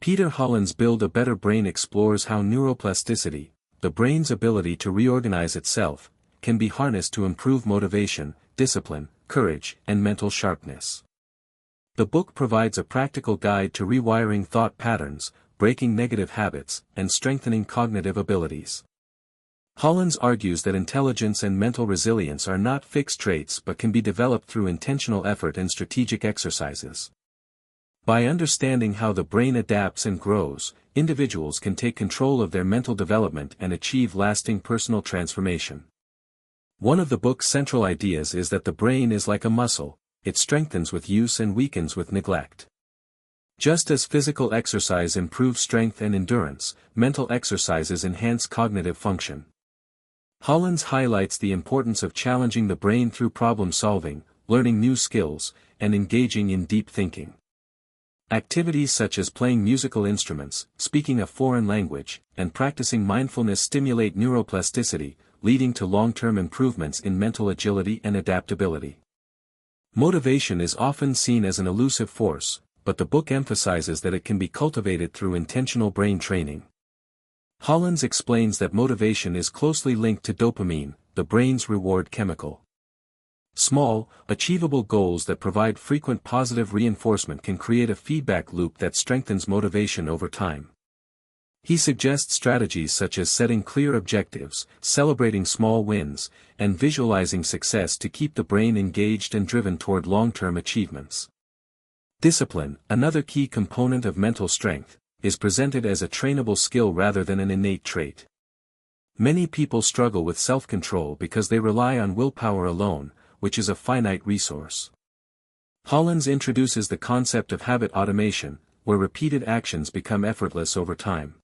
Peter Hollins' Build a Better Brain explores how neuroplasticity, the brain's ability to reorganize itself, can be harnessed to improve motivation, discipline, courage, and mental sharpness. The book provides a practical guide to rewiring thought patterns, breaking negative habits, and strengthening cognitive abilities. Hollins argues that intelligence and mental resilience are not fixed traits but can be developed through intentional effort and strategic exercises. By understanding how the brain adapts and grows, individuals can take control of their mental development and achieve lasting personal transformation. One of the book's central ideas is that the brain is like a muscle, it strengthens with use and weakens with neglect. Just as physical exercise improves strength and endurance, mental exercises enhance cognitive function. Hollins highlights the importance of challenging the brain through problem-solving, learning new skills, and engaging in deep thinking. Activities such as playing musical instruments, speaking a foreign language, and practicing mindfulness stimulate neuroplasticity, leading to long-term improvements in mental agility and adaptability. Motivation is often seen as an elusive force, but the book emphasizes that it can be cultivated through intentional brain training. Hollins explains that motivation is closely linked to dopamine, the brain's reward chemical. Small, achievable goals that provide frequent positive reinforcement can create a feedback loop that strengthens motivation over time. He suggests strategies such as setting clear objectives, celebrating small wins, and visualizing success to keep the brain engaged and driven toward long-term achievements. Discipline, another key component of mental strength, is presented as a trainable skill rather than an innate trait. Many people struggle with self-control because they rely on willpower alone, which is a finite resource. Hollins introduces the concept of habit automation, where repeated actions become effortless over time.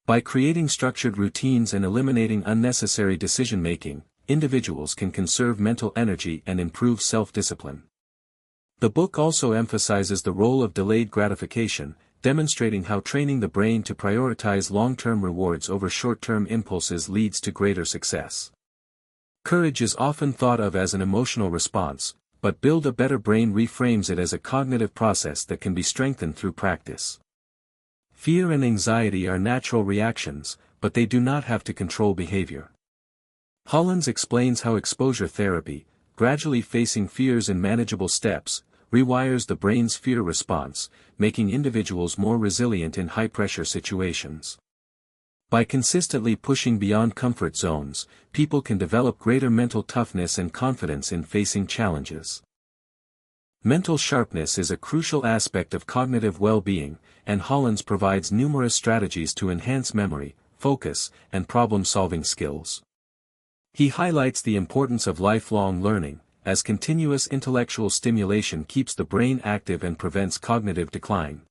By creating structured routines and eliminating unnecessary decision-making, individuals can conserve mental energy and improve self-discipline. The book also emphasizes the role of delayed gratification, demonstrating how training the brain to prioritize long-term rewards over short-term impulses leads to greater success. Courage is often thought of as an emotional response, but Build a Better Brain reframes it as a cognitive process that can be strengthened through practice. Fear and anxiety are natural reactions, but they do not have to control behavior. Hollins explains how exposure therapy, gradually facing fears in manageable steps, rewires the brain's fear response, making individuals more resilient in high-pressure situations. By consistently pushing beyond comfort zones, people can develop greater mental toughness and confidence in facing challenges. Mental sharpness is a crucial aspect of cognitive well-being, and Hollins provides numerous strategies to enhance memory, focus, and problem-solving skills. He highlights the importance of lifelong learning, as continuous intellectual stimulation keeps the brain active and prevents cognitive decline.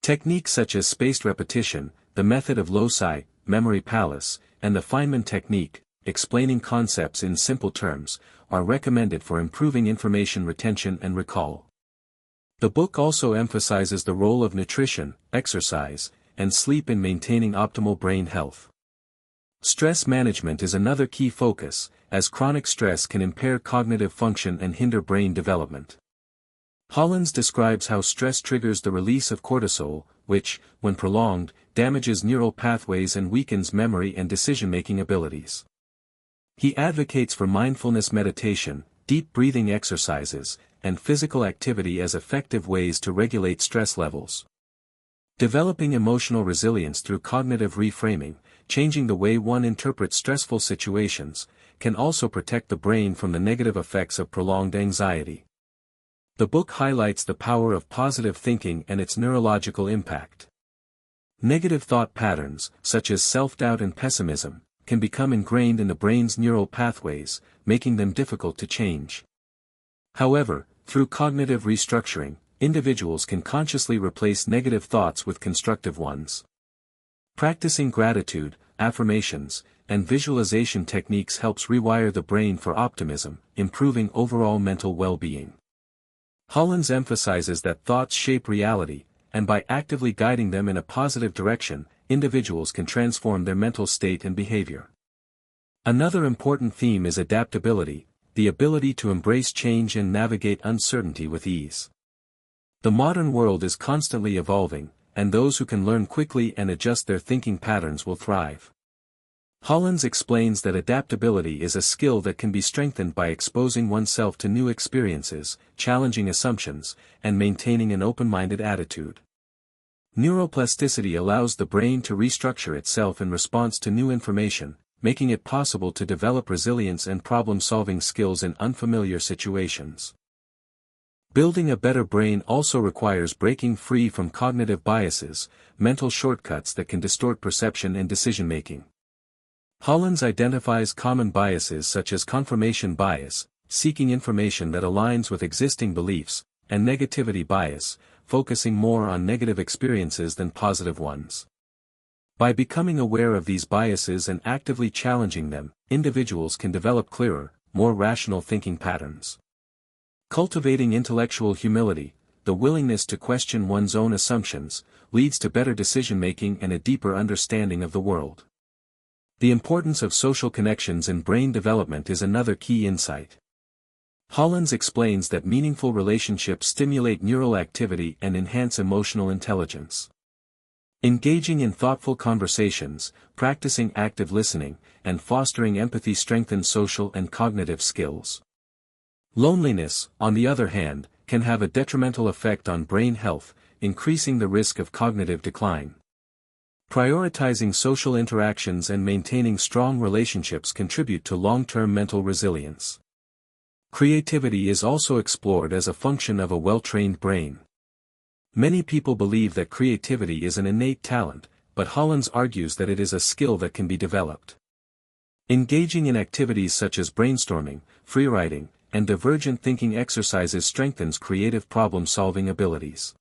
Techniques such as spaced repetition, the method of loci, memory palace, and the Feynman technique, explaining concepts in simple terms, are recommended for improving information retention and recall. The book also emphasizes the role of nutrition, exercise, and sleep in maintaining optimal brain health. Stress management is another key focus, as chronic stress can impair cognitive function and hinder brain development. Hollins describes how stress triggers the release of cortisol, which, when prolonged, damages neural pathways and weakens memory and decision-making abilities. He advocates for mindfulness meditation, deep breathing exercises, and physical activity as effective ways to regulate stress levels. Developing emotional resilience through cognitive reframing, changing the way one interprets stressful situations, can also protect the brain from the negative effects of prolonged anxiety. The book highlights the power of positive thinking and its neurological impact. Negative thought patterns, such as self-doubt and pessimism, can become ingrained in the brain's neural pathways, making them difficult to change. However, through cognitive restructuring, individuals can consciously replace negative thoughts with constructive ones. Practicing gratitude, affirmations, and visualization techniques helps rewire the brain for optimism, improving overall mental well-being. Hollins emphasizes that thoughts shape reality, and by actively guiding them in a positive direction, individuals can transform their mental state and behavior. Another important theme is adaptability, the ability to embrace change and navigate uncertainty with ease. The modern world is constantly evolving, and those who can learn quickly and adjust their thinking patterns will thrive. Hollins explains that adaptability is a skill that can be strengthened by exposing oneself to new experiences, challenging assumptions, and maintaining an open-minded attitude. Neuroplasticity allows the brain to restructure itself in response to new information, making it possible to develop resilience and problem-solving skills in unfamiliar situations. Building a better brain also requires breaking free from cognitive biases, mental shortcuts that can distort perception and decision-making. Hollins identifies common biases such as confirmation bias, seeking information that aligns with existing beliefs, and negativity bias, focusing more on negative experiences than positive ones. By becoming aware of these biases and actively challenging them, individuals can develop clearer, more rational thinking patterns. Cultivating intellectual humility, the willingness to question one's own assumptions, leads to better decision-making and a deeper understanding of the world. The importance of social connections in brain development is another key insight. Hollins explains that meaningful relationships stimulate neural activity and enhance emotional intelligence. Engaging in thoughtful conversations, practicing active listening, and fostering empathy strengthen social and cognitive skills. Loneliness, on the other hand, can have a detrimental effect on brain health, increasing the risk of cognitive decline. Prioritizing social interactions and maintaining strong relationships contribute to long-term mental resilience. Creativity is also explored as a function of a well-trained brain. Many people believe that creativity is an innate talent, but Hollins argues that it is a skill that can be developed. Engaging in activities such as brainstorming, freewriting, and divergent thinking exercises strengthens creative problem-solving abilities.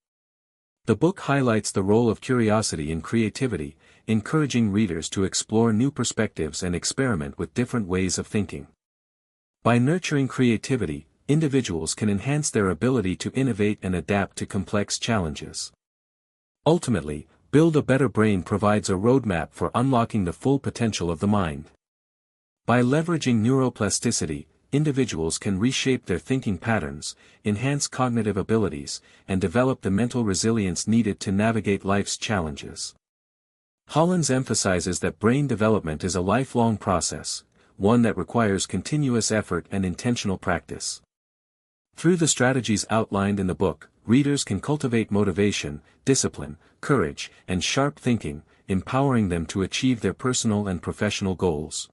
The book highlights the role of curiosity in creativity, encouraging readers to explore new perspectives and experiment with different ways of thinking. By nurturing creativity, individuals can enhance their ability to innovate and adapt to complex challenges. Ultimately, Build a Better Brain provides a roadmap for unlocking the full potential of the mind. By leveraging neuroplasticity, individuals can reshape their thinking patterns, enhance cognitive abilities, and develop the mental resilience needed to navigate life's challenges. Hollins emphasizes that brain development is a lifelong process, one that requires continuous effort and intentional practice. Through the strategies outlined in the book, readers can cultivate motivation, discipline, courage, and sharp thinking, empowering them to achieve their personal and professional goals.